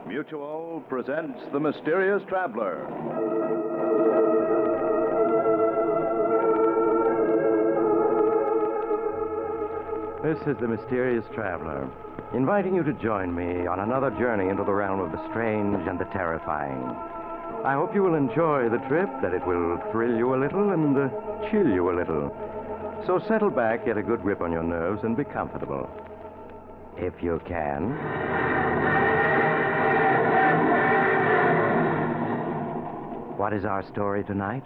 Mutual presents The Mysterious Traveler. This is The Mysterious Traveler, inviting you to join me on another journey into the realm of the strange and the terrifying. I hope you will enjoy the trip, that it will thrill you a little and chill you a little. So settle back, get a good grip on your nerves, and be comfortable. If you can. What is our story tonight?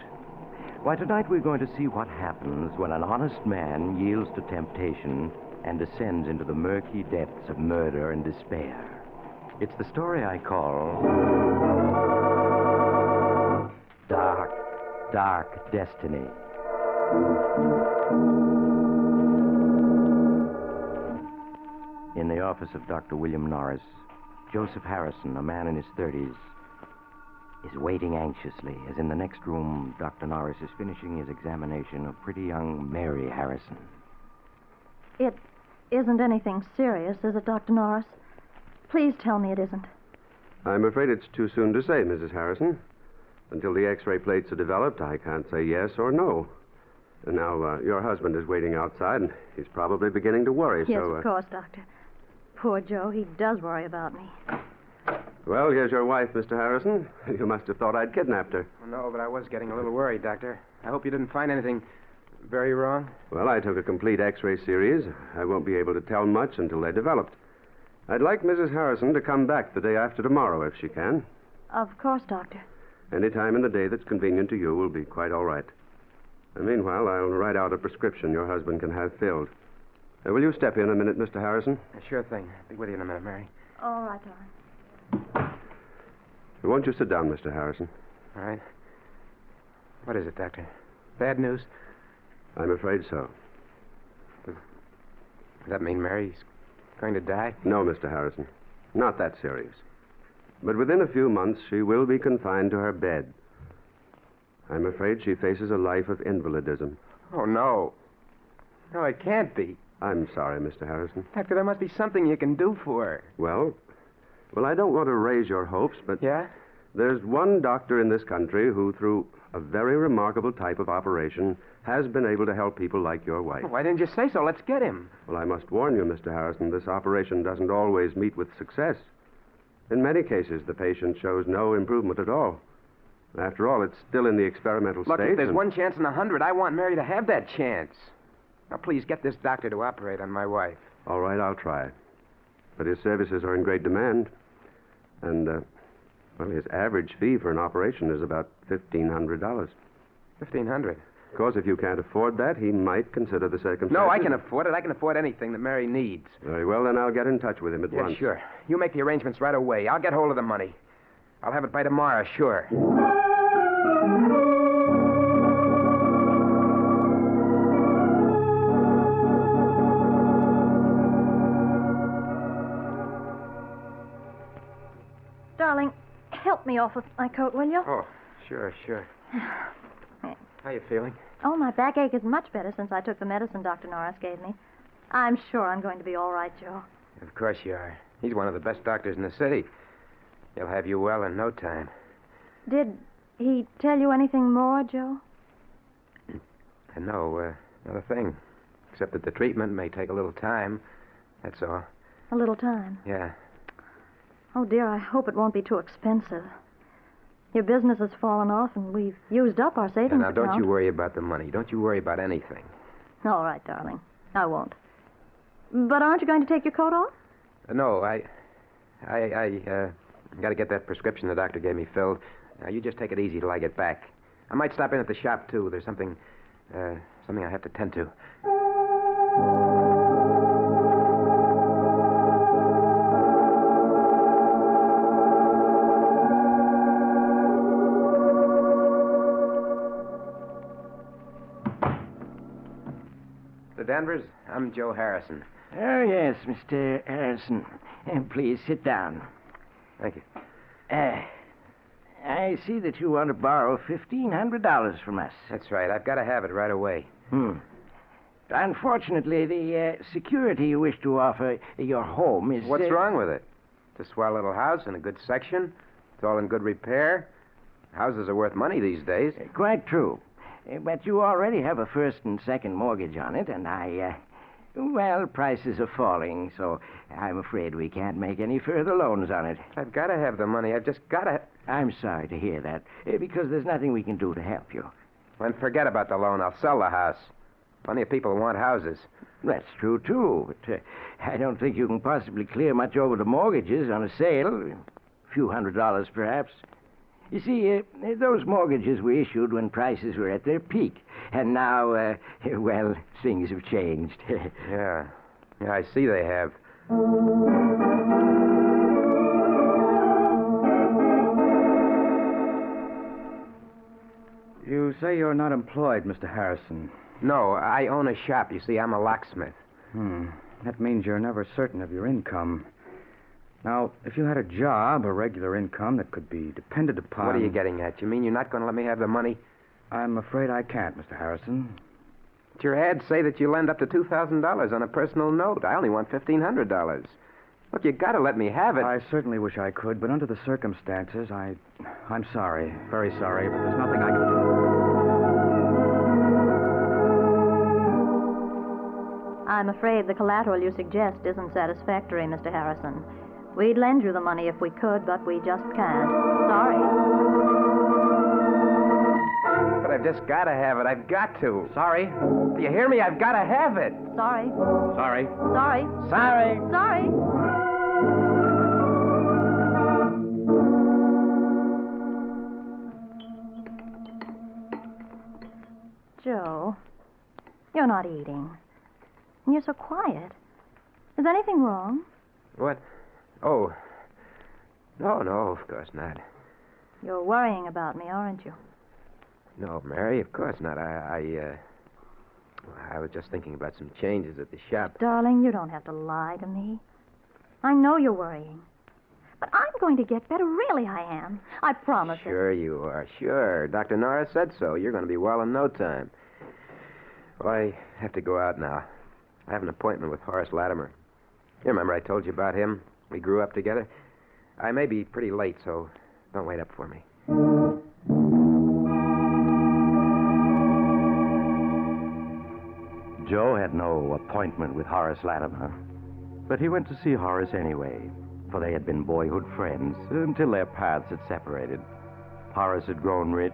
Why, tonight we're going to see what happens when an honest man yields to temptation and descends into the murky depths of murder and despair. It's the story I call Dark Destiny. In the office of Dr. William Norris, Joseph Harrison, a man in his 30s, is waiting anxiously as in the next room Dr. Norris is finishing his examination of pretty young Mary Harrison. It isn't anything serious, is it, Dr. Norris? Please tell me it isn't. I'm afraid it's too soon to say, Mrs. Harrison. Until the X-ray plates are developed, I can't say yes or no. And now, your husband is waiting outside, and he's probably beginning to worry, Yes, so... of course, Doctor. Poor Joe, he does worry about me. Well, here's your wife, Mr. Harrison. You must have thought I'd kidnapped her. No, but I was getting a little worried, Doctor. I hope you didn't find anything very wrong. Well, I took a complete X-ray series. I won't be able to tell much until they're developed. I'd like Mrs. Harrison to come back the day after tomorrow, if she can. Of course, Doctor. Any time in the day that's convenient to you will be quite all right. And meanwhile, I'll write out a prescription your husband can have filled. Will you step in a minute, Mr. Harrison? Sure thing. I'll be with you in a minute, Mary. All right, darling. Won't you sit down, Mr. Harrison? All right. What is it, Doctor? Bad news? I'm afraid so. Does that mean Mary's going to die? No, Mr. Harrison. Not that serious. But within a few months, she will be confined to her bed. I'm afraid she faces a life of invalidism. Oh, no. No, it can't be. I'm sorry, Mr. Harrison. Doctor, there must be something you can do for her. Well, I don't want to raise your hopes, but... Yeah? There's one doctor in this country who, through a very remarkable type of operation, has been able to help people like your wife. Why didn't you say so? Let's get him. Well, I must warn you, Mr. Harrison, this operation doesn't always meet with success. In many cases, the patient shows no improvement at all. After all, it's still in the experimental Look, stage. if there's one chance in 100, I want Mary to have that chance. Now, please, get this doctor to operate on my wife. All right, I'll try. But his services are in great demand. And, his average fee for an operation is about $1,500. $1,500? Of course, if you can't afford that, he might consider the circumstances. No, I can afford it. I can afford anything that Mary needs. Very well, then I'll get in touch with him at once. Yeah, sure. You make the arrangements right away. I'll get hold of the money. I'll have it by tomorrow, sure. Darling, help me off with my coat, will you? Oh, sure. How you feeling? Oh, my backache is much better since I took the medicine Dr. Norris gave me. I'm sure I'm going to be all right, Joe. Of course you are. He's one of the best doctors in the city. He'll have you well in no time. Did he tell you anything more, Joe? No, not a thing. Except that the treatment may take a little time. That's all. A little time. Yeah. Oh, dear, I hope it won't be too expensive. Your business has fallen off, and we've used up our savings Now, account. don't you worry about the money. Don't you worry about anything. All right, darling. I won't. But aren't you going to take your coat off? No, I got to get that prescription the doctor gave me filled. Now, you just take it easy till I get back. I might stop in at the shop, too. There's something I have to tend to. The Danvers, I'm Joe Harrison. Oh, yes, Mr. Harrison. Please sit down. Thank you. I see that you want to borrow $1,500 from us. That's right. I've got to have it right away. Unfortunately, the security you wish to offer your home is... What's wrong with it? It's a swell little house in a good section. It's all in good repair. Houses are worth money these days. Quite true. But you already have a first and second mortgage on it, and well, prices are falling, so I'm afraid we can't make any further loans on it. I've got to have the money. I've just got to... I'm sorry to hear that, because there's nothing we can do to help you. Then forget about the loan. I'll sell the house. Plenty of people want houses. That's true, too, but I don't think you can possibly clear much over the mortgages on a sale. A few $100s, perhaps. You see, those mortgages were issued when prices were at their peak. And now, well, things have changed. Yeah, I see they have. You say you're not employed, Mr. Harrison. No, I own a shop. You see, I'm a locksmith. That means you're never certain of your income. Now, if you had a job, a regular income that could be depended upon... What are you getting at? You mean you're not going to let me have the money? I'm afraid I can't, Mr. Harrison. But your ads say that you lend up to $2,000 on a personal note. I only want $1,500. Look, you got to let me have it. I certainly wish I could, but under the circumstances, I'm sorry. Very sorry, but there's nothing I can do. I'm afraid the collateral you suggest isn't satisfactory, Mr. Harrison. We'd lend you the money if we could, but we just can't. Sorry. But I've just got to have it. I've got to. Sorry. Do you hear me? I've got to have it. Sorry. Sorry. Sorry. Sorry. Sorry. Joe, you're not eating. And you're so quiet. Is anything wrong? What? Oh. No, of course not. You're worrying about me, aren't you? No, Mary, of course not. I was just thinking about some changes at the shop. Darling, you don't have to lie to me. I know you're worrying. But I'm going to get better. Really, I am. I promise it. Sure you are. Sure. Dr. Norris said so. You're going to be well in no time. Well, I have to go out now. I have an appointment with Horace Latimer. You remember I told you about him? We grew up together. I may be pretty late, so don't wait up for me. Joe had no appointment with Horace Latimer, but he went to see Horace anyway, for they had been boyhood friends until their paths had separated. Horace had grown rich,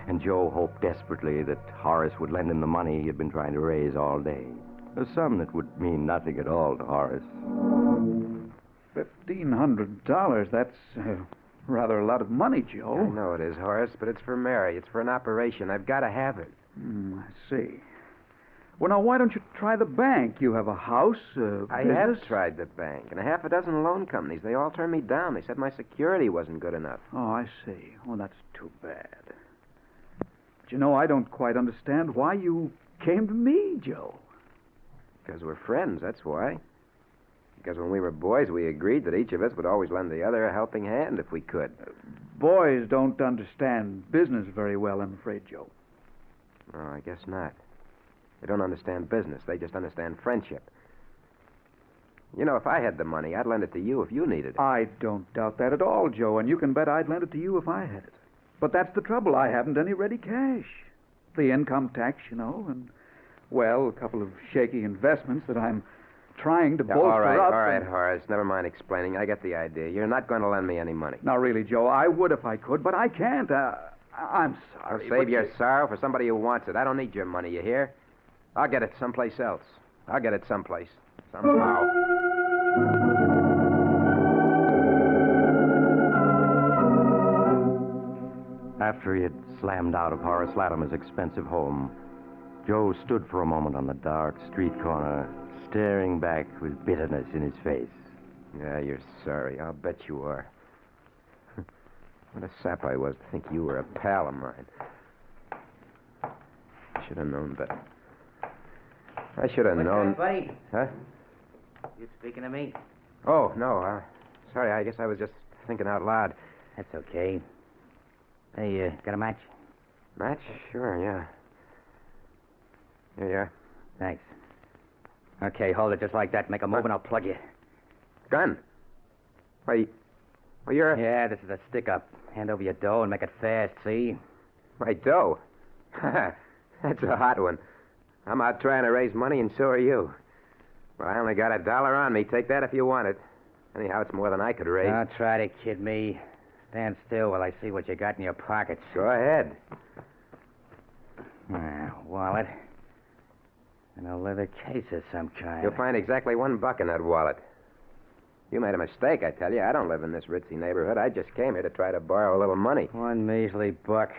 and Joe hoped desperately that Horace would lend him the money he had been trying to raise all day. A sum that would mean nothing at all to Horace. $1,500, that's rather a lot of money, Joe. I know it is, Horace, but it's for Mary. It's for an operation. I've got to have it. I see. Well, now, why don't you try the bank? You have a house, I business. have tried the bank, and a half a dozen loan companies. They all turned me down. They said my security wasn't good enough. Oh, I see. Oh, that's too bad. But you know, I don't quite understand why you came to me, Joe. Because we're friends, that's why. Because when we were boys, we agreed that each of us would always lend the other a helping hand if we could. Boys don't understand business very well, I'm afraid, Joe. Oh, I guess not. They don't understand business. They just understand friendship. You know, if I had the money, I'd lend it to you if you needed it. I don't doubt that at all, Joe, and you can bet I'd lend it to you if I had it. But that's the trouble. I haven't any ready cash. The income tax, you know, and, well, a couple of shaky investments that I'm trying to bolster up. All right, Horace. Never mind explaining. I get the idea. You're not going to lend me any money. Now, really, Joe, I would if I could, but I can't. I'm sorry. Save your sorrow for somebody who wants it. I don't need your money, you hear? I'll get it someplace else. I'll get it someplace. Somehow. After he had slammed out of Horace Latimer's expensive home, Joe stood for a moment on the dark street corner, staring back with bitterness in his face. Yeah, you're sorry. I'll bet you are. What a sap I was to think you were a pal of mine. I should have known better. I should have known. Buddy? Huh? You speaking to me? Oh, no. Sorry, I guess I was just thinking out loud. That's okay. Hey, got a match? Match? Sure, yeah. Here you are. Thanks. Okay, hold it just like that. Make a move and I'll plug you. Gun? Why, well, you're... Yeah, this is a stick-up. Hand over your dough and make it fast, see? My dough? That's a hot one. I'm out trying to raise money, and so are you. Well, I only got $1 on me. Take that if you want it. Anyhow, it's more than I could raise. Don't try to kid me. Stand still while I see what you got in your pockets. Go ahead. Wallet. And a leather case of some kind. You'll find exactly $1 in that wallet. You made a mistake, I tell you. I don't live in this ritzy neighborhood. I just came here to try to borrow a little money. One measly buck.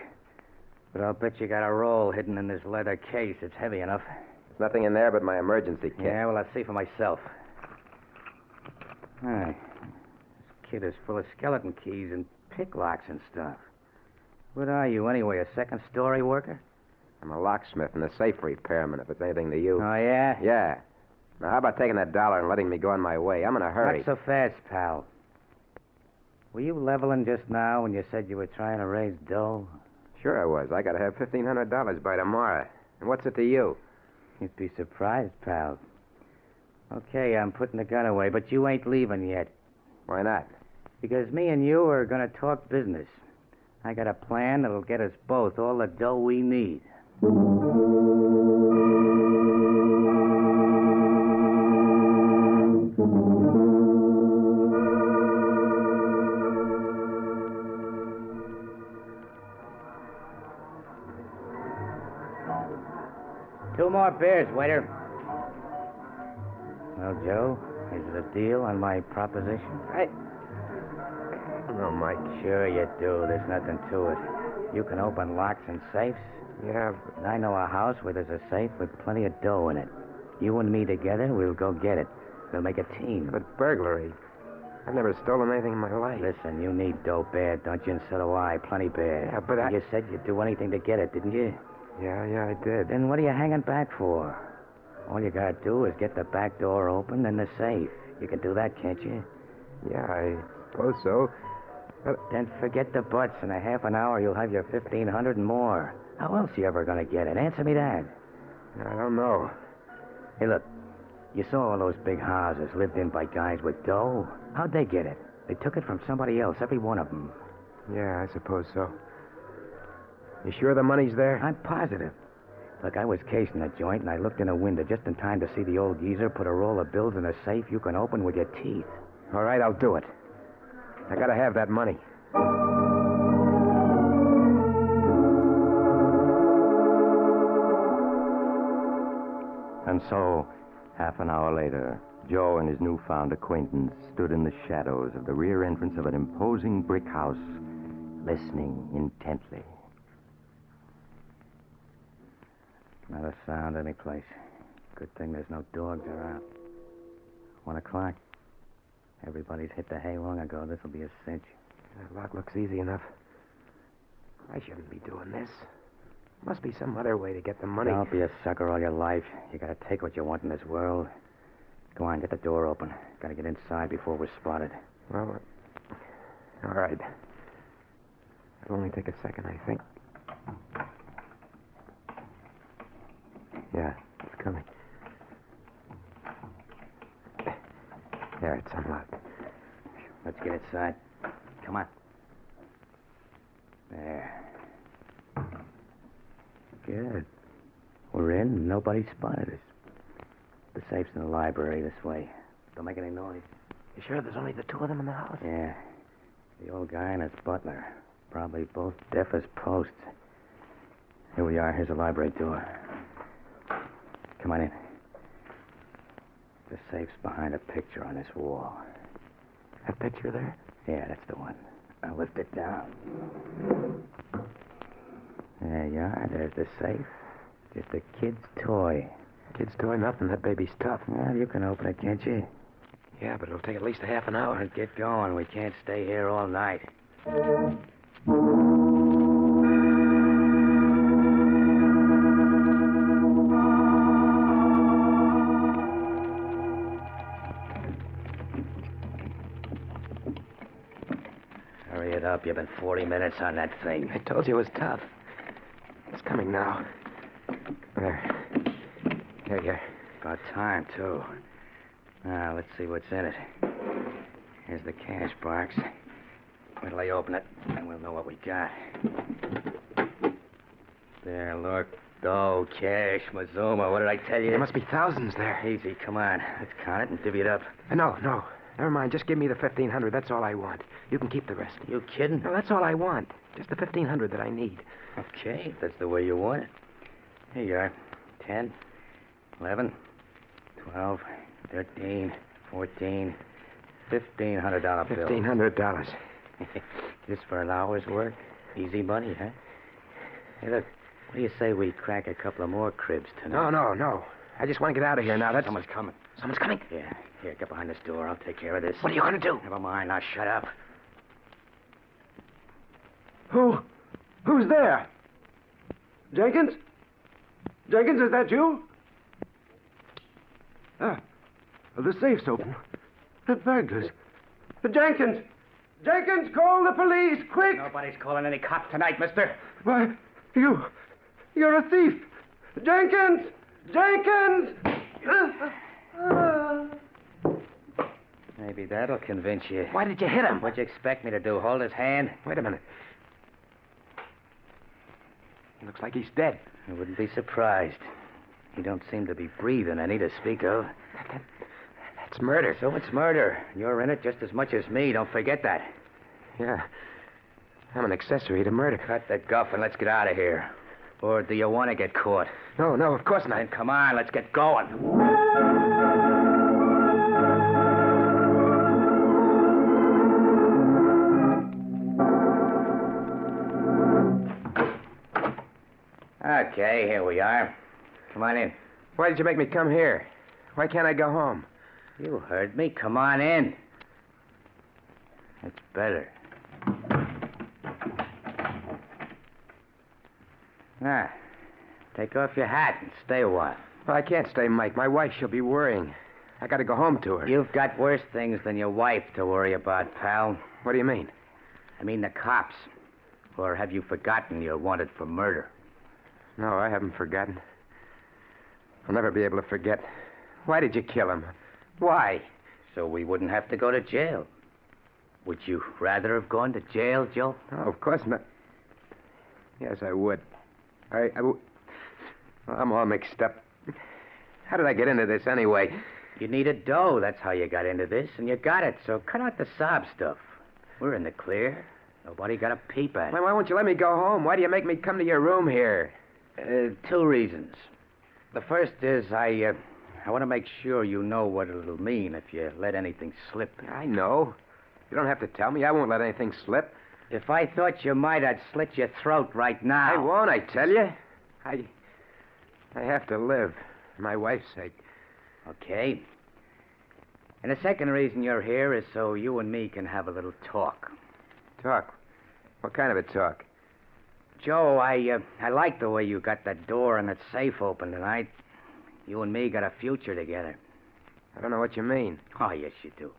But I'll bet you got a roll hidden in this leather case. It's heavy enough. There's nothing in there but my emergency kit. Yeah, well, I'll see for myself. Hey, this kit is full of skeleton keys and pick locks and stuff. What are you, anyway, a second-story worker? I'm a locksmith and a safe repairman, if it's anything to you. Oh, yeah? Yeah. Now, how about taking that $1 and letting me go on my way? I'm in a hurry. Not so fast, pal. Were you leveling just now when you said you were trying to raise dough? Sure I was. I got to have $1,500 by tomorrow. And what's it to you? You'd be surprised, pal. Okay, I'm putting the gun away, but you ain't leaving yet. Why not? Because me and you are going to talk business. I got a plan that'll get us both all the dough we need. Two more beers, waiter. Well, Joe, is it a deal on my proposition? I don't know, Mike. Sure you do. There's nothing to it. You can open locks and safes. Yeah, And I know a house where there's a safe with plenty of dough in it. You and me together, we'll go get it. We'll make a team. but burglary. I've never stolen anything in my life. Listen, you need dough bad, don't you? And so do I. Plenty bad. Yeah, but And you said you'd do anything to get it, didn't you? Yeah, I did. Then what are you hanging back for? All you gotta do is get the back door open and the safe. You can do that, can't you? Yeah, I suppose so. Then forget the buts. In a half an hour, you'll have your 1,500 and more. How else you ever gonna get it? Answer me that. I don't know. Hey, look. You saw all those big houses lived in by guys with dough. How'd they get it? They took it from somebody else, every one of them. Yeah, I suppose so. You sure the money's there? I'm positive. Look, I was casing the joint, and I looked in a window just in time to see the old geezer put a roll of bills in a safe you can open with your teeth. All right, I'll do it. I gotta have that money. And so, half an hour later, Joe and his newfound acquaintance stood in the shadows of the rear entrance of an imposing brick house, listening intently. Not a sound anyplace. Good thing there's no dogs around. 1 o'clock. Everybody's hit the hay long ago. This'll be a cinch. That lock looks easy enough. I shouldn't be doing this. Must be some other way to get the money. Don't be a sucker all your life. You gotta take what you want in this world. Go on, get the door open. Gotta get inside before we're spotted. Well, all right. It'll only take a second, I think. Yeah, it's coming. There, it's unlocked. Let's get inside. Come on. There. Good. We're in, and nobody spotted us. The safe's in the library this way. Don't make any noise. You sure there's only the two of them in the house? Yeah. The old guy and his butler. Probably both deaf as posts. Here we are. Here's the library door. Come on in. The safe's behind a picture on this wall. That picture there? Yeah, that's the one. Now lift it down. There you are. There's the safe. Just a kid's toy. Kid's toy, nothing. That baby's tough. Well, you can open it, can't you? Yeah, but it'll take at least a half an hour. Well, get going. We can't stay here all night. Hurry it up. You've been 40 minutes on that thing. I told you it was tough. It's coming now. There. Here. About time, too. Now, let's see what's in it. Here's the cash box. Wait till I open it, and we'll know what we got. There, look. Oh, cash, Mazuma. What did I tell you? There must be thousands there. Easy, come on. Let's count it and divvy it up. No. Never mind. Just give me the 1,500. That's all I want. You can keep the rest. You kidding? No, that's all I want. Just the 1,500 that I need. Okay, if that's the way you want it. Here you are. 10, 11, 12, 13, 14, $1,500 bill. $1,500. Just for an hour's work? Easy money, huh? Hey, look. What do you say we crack a couple of more cribs tonight? No. I just want to get out of here now. Someone's coming. Someone's coming? Yeah. Here, get behind this door. I'll take care of this. What are you going to do? Never mind. Now shut up. Who's there? Jenkins? Jenkins, is that you? The safe's open. The burglars. Jenkins! Jenkins, call the police, quick! Nobody's calling any cops tonight, mister. Why, you're a thief! Jenkins! Jenkins! Maybe that'll convince you. Why did you hit him? What'd you expect me to do? Hold his hand? Wait a minute. He looks like he's dead. I wouldn't be surprised. He don't seem to be breathing any to speak of. That's murder. So it's murder. You're in it just as much as me. Don't forget that. Yeah. I'm an accessory to murder. Cut the guff and let's get out of here. Or do you want to get caught? No, of course not. Then come on, let's get going. Okay, here we are. Come on in. Why did you make me come here? Why can't I go home? You heard me. Come on in. That's better. Now, take off your hat and stay a while. Well, I can't stay, Mike. My wife, she'll be worrying. I got to go home to her. You've got worse things than your wife to worry about, pal. What do you mean? I mean the cops. Or have you forgotten you're wanted for murder? No, I haven't forgotten. I'll never be able to forget. Why did you kill him? Why? So we wouldn't have to go to jail. Would you rather have gone to jail, Joe? Oh, of course not. Yes, I would. I'm all mixed up. How did I get into this anyway? You needed dough. That's how you got into this, and you got it. So cut out the sob stuff. We're in the clear. Nobody got a peep at it. Why won't you let me go home? Why do you make me come to your room here? 2 reasons. The first is I want to make sure you know what it'll mean if you let anything slip. I know. You don't have to tell me. I won't let anything slip. If I thought you might, I'd slit your throat right now. I won't, I tell you. I have to live, for my wife's sake. Okay. And the second reason you're here is so you and me can have a little talk. Talk? What kind of a talk? Joe, I like the way you got that door and that safe open tonight. You and me got a future together. I don't know what you mean. Oh, yes, you do.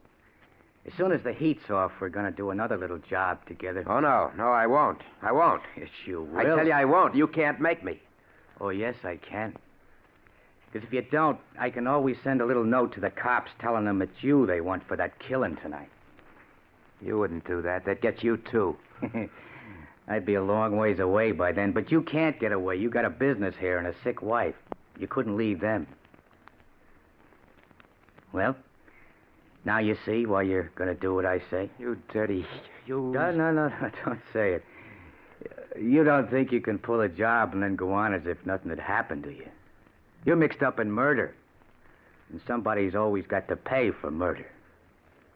As soon as the heat's off, we're going to do another little job together. Oh, no. No, I won't. I won't. Yes, you will. I tell you I won't. You can't make me. Oh, yes, I can. Because if you don't, I can always send a little note to the cops telling them it's you they want for that killing tonight. You wouldn't do that. That'd get you, too. I'd be a long ways away by then, but you can't get away. You got a business here and a sick wife. You couldn't leave them. Well, now you see why you're going to do what I say? You dirty... You... No, don't say it. You don't think you can pull a job and then go on as if nothing had happened to you. You're mixed up in murder. And somebody's always got to pay for murder.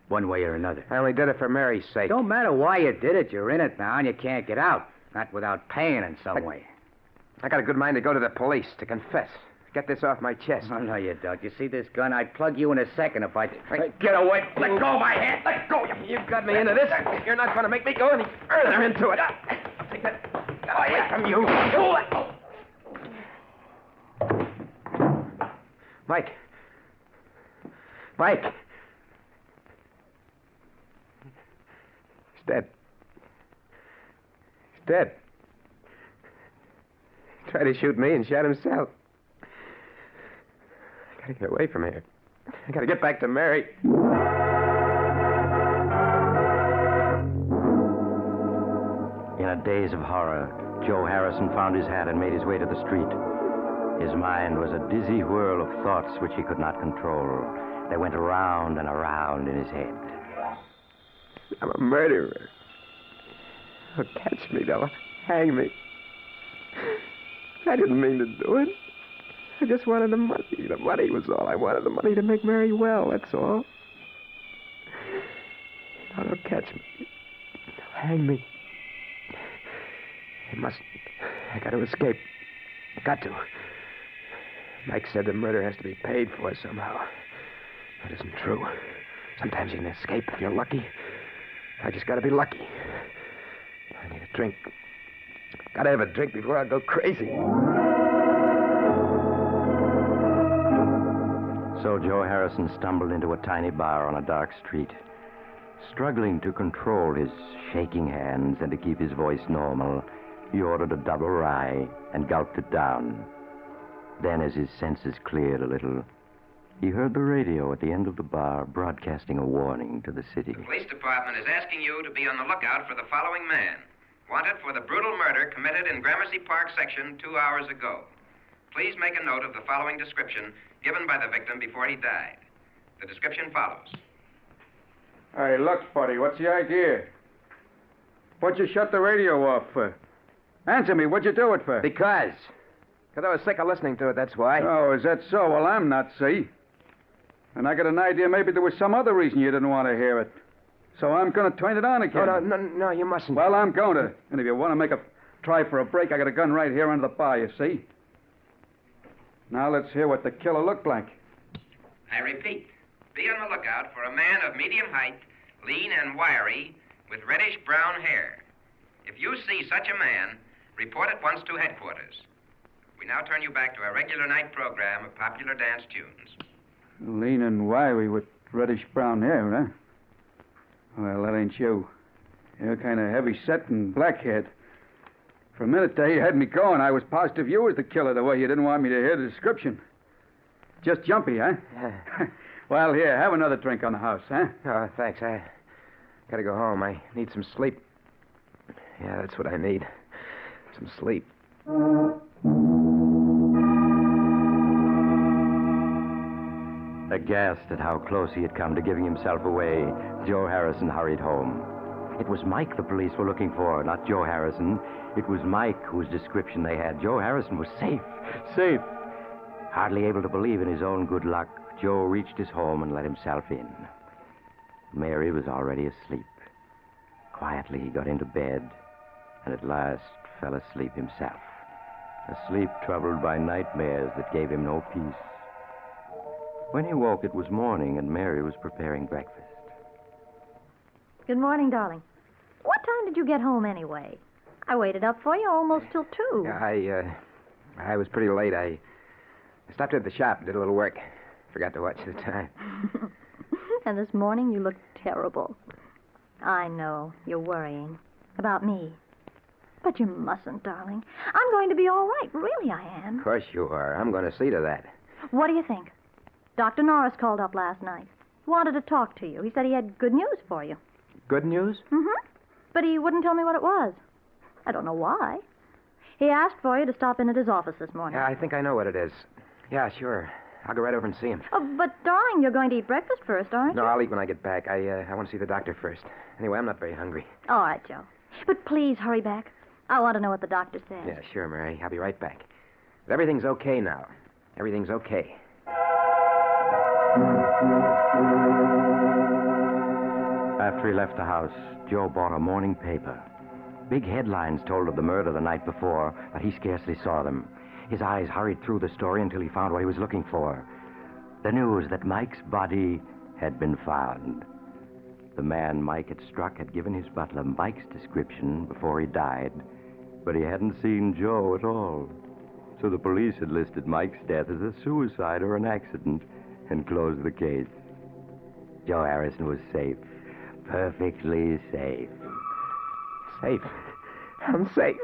One way or another. I only did it for Mary's sake. Don't matter why you did it. You're in it now and you can't get out. Not without paying in some way. I got a good mind to go to the police, to confess. Get this off my chest. Oh, no, you don't. You see this gun? I'd plug you in a second if I... Get away. Let go of my hand. Let go. You got me into this. You're not going to make me go any further into it. Take that away from you. Mike. Mike. He's dead. He's dead. He tried to shoot me and shot himself. I gotta get away from here. I gotta get back to Mary. a daze of horror, Joe Harrison found his hat and made his way to the street. His mind was a dizzy whirl of thoughts which he could not control. They went around and around in his head. I'm a murderer. They'll catch me. They'll hang me. I didn't mean to do it. I just wanted the money. The money was all I wanted. The money to make Mary well, that's all. Now they'll catch me. They'll hang me. They must. I got to escape. Got to. Mike said the murder has to be paid for somehow. That isn't true. Sometimes you can escape if you're lucky. I just got to be lucky. I need a drink. Got to have a drink before I go crazy. So Joe Harrison stumbled into a tiny bar on a dark street. Struggling to control his shaking hands and to keep his voice normal, he ordered a double rye and gulped it down. Then, as his senses cleared a little, he heard the radio at the end of the bar broadcasting a warning to the city. The police department is asking you to be on the lookout for the following man. Wanted for the brutal murder committed in Gramercy Park section 2 hours ago. Please make a note of the following description given by the victim before he died. The description follows. Hey, look, buddy, what's the idea? What'd you shut the radio off for? Answer me, what'd you do it for? Because I was sick of listening to it, that's why. Oh, is that so? Well, I'm not, see? And I got an idea maybe there was some other reason you didn't want to hear it. So I'm going to turn it on again. No, you mustn't. Well, I'm going to. And if you want to make a try for a break, I got a gun right here under the bar, you see? Now let's hear what the killer looked like. I repeat, be on the lookout for a man of medium height, lean and wiry, with reddish-brown hair. If you see such a man, report at once to headquarters. We now turn you back to our regular night program of popular dance tunes. Lean and wiry with reddish-brown hair, huh? Well, that ain't you. You're kind of heavy-set and black-haired. For a minute there, you had me going. I was positive you was the killer, the way you didn't want me to hear the description. Just jumpy, huh? Yeah. Well, here, have another drink on the house, huh? Oh, thanks. I gotta go home. I need some sleep. Yeah, that's what I need. Some sleep. Aghast at how close he had come to giving himself away, Joe Harrison hurried home. It was Mike the police were looking for, not Joe Harrison. It was Mike whose description they had. Joe Harrison was safe. Safe. Hardly able to believe in his own good luck, Joe reached his home and let himself in. Mary was already asleep. Quietly, he got into bed and at last fell asleep himself. A sleep troubled by nightmares that gave him no peace. When he woke, it was morning, and Mary was preparing breakfast. Good morning, darling. What time did you get home anyway? I waited up for you almost till 2. I was pretty late. I stopped at the shop and did a little work. Forgot to watch the time. And this morning you looked terrible. I know. You're worrying. About me. But you mustn't, darling. I'm going to be all right. Really, I am. Of course you are. I'm going to see to that. What do you think? Dr. Norris called up last night. He wanted to talk to you. He said he had good news for you. Good news? Mm-hmm. But he wouldn't tell me what it was. I don't know why. He asked for you to stop in at his office this morning. Yeah, I think I know what it is. Yeah, sure. I'll go right over and see him. Oh, but, darling, you're going to eat breakfast first, aren't you? No, I'll eat when I get back. I want to see the doctor first. Anyway, I'm not very hungry. All right, Joe. But please hurry back. I want to know what the doctor says. Yeah, sure, Mary. I'll be right back. But everything's okay now. Everything's okay. After he left the house, Joe bought a morning paper. Big headlines told of the murder the night before, but he scarcely saw them. His eyes hurried through the story until he found what he was looking for. The news that Mike's body had been found. The man Mike had struck had given his butler Mike's description before he died, but he hadn't seen Joe at all. So the police had listed Mike's death as a suicide or an accident and closed the case. Joe Harrison was safe. Perfectly safe. Safe. I'm safe.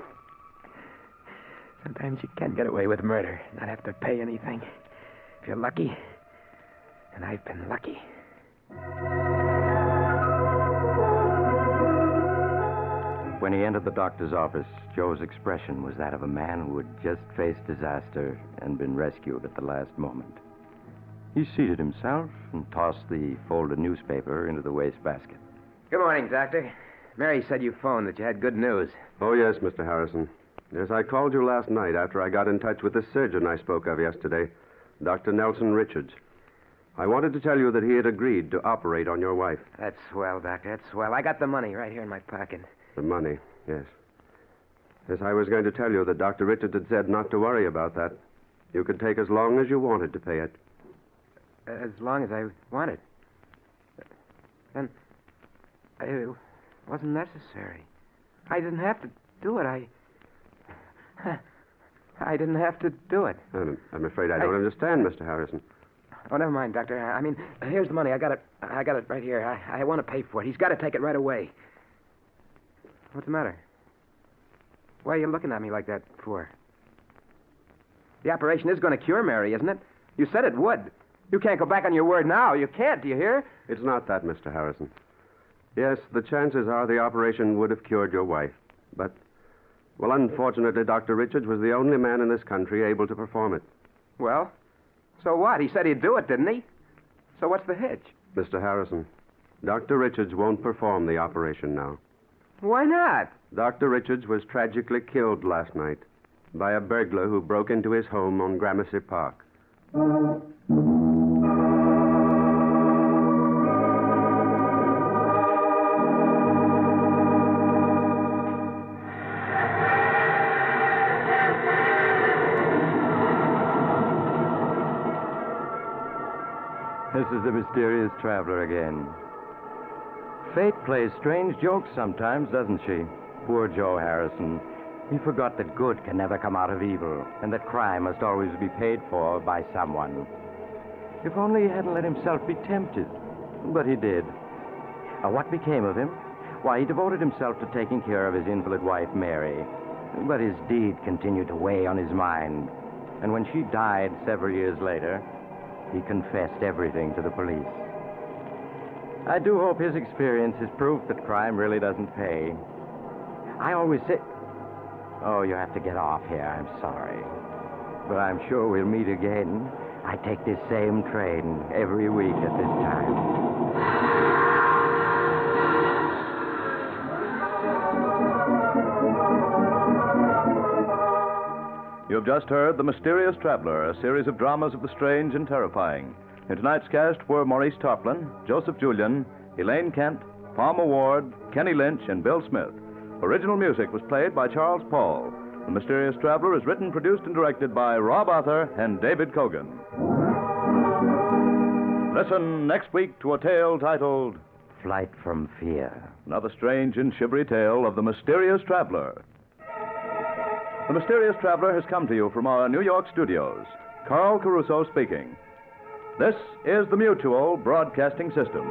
Sometimes you can get away with murder, not have to pay anything. If you're lucky. And I've been lucky. When he entered the doctor's office, Joe's expression was that of a man who had just faced disaster and been rescued at the last moment. He seated himself and tossed the folded newspaper into the wastebasket. Good morning, Doctor. Mary said you phoned that you had good news. Oh, yes, Mr. Harrison. Yes, I called you last night after I got in touch with the surgeon I spoke of yesterday, Dr. Nelson Richards. I wanted to tell you that he had agreed to operate on your wife. That's swell, Doctor. That's swell. I got the money right here in my pocket. The money, yes. Yes, I was going to tell you that Dr. Richards had said not to worry about that. You could take as long as you wanted to pay it. As long as I wanted. Then it wasn't necessary. I didn't have to do it. I didn't have to do it. I'm afraid I don't understand, Mr. Harrison. Oh, never mind, Doctor. I mean, here's the money. I got it right here. I want to pay for it. He's got to take it right away. What's the matter? Why are you looking at me like that for? The operation is going to cure Mary, isn't it? You said it would. You can't go back on your word now. You can't, do you hear? It's not that, Mr. Harrison. Yes, the chances are the operation would have cured your wife. But, well, unfortunately, Dr. Richards was the only man in this country able to perform it. Well, so what? He said he'd do it, didn't he? So what's the hitch? Mr. Harrison, Dr. Richards won't perform the operation now. Why not? Dr. Richards was tragically killed last night by a burglar who broke into his home on Gramercy Park. This is the mysterious traveler again. Fate plays strange jokes sometimes, doesn't she? Poor Joe Harrison. He forgot that good can never come out of evil, and that crime must always be paid for by someone. If only he hadn't let himself be tempted. But he did. What became of him? Why, he devoted himself to taking care of his invalid wife, Mary. But his deed continued to weigh on his mind. And when she died several years later, he confessed everything to the police. I do hope his experience is proof that crime really doesn't pay. I always say... Oh, you have to get off here. I'm sorry. But I'm sure we'll meet again. I take this same train every week at this time. You've just heard The Mysterious Traveler, a series of dramas of the strange and terrifying. In tonight's cast were Maurice Tarplin, Joseph Julian, Elaine Kent, Palmer Ward, Kenny Lynch, and Bill Smith. Original music was played by Charles Paul. The Mysterious Traveler is written, produced, and directed by Rob Arthur and David Cogan. Listen next week to a tale titled Flight from Fear. Another strange and shivery tale of the Mysterious Traveler. The Mysterious Traveler has come to you from our New York studios. Carl Caruso speaking. This is the Mutual Broadcasting System.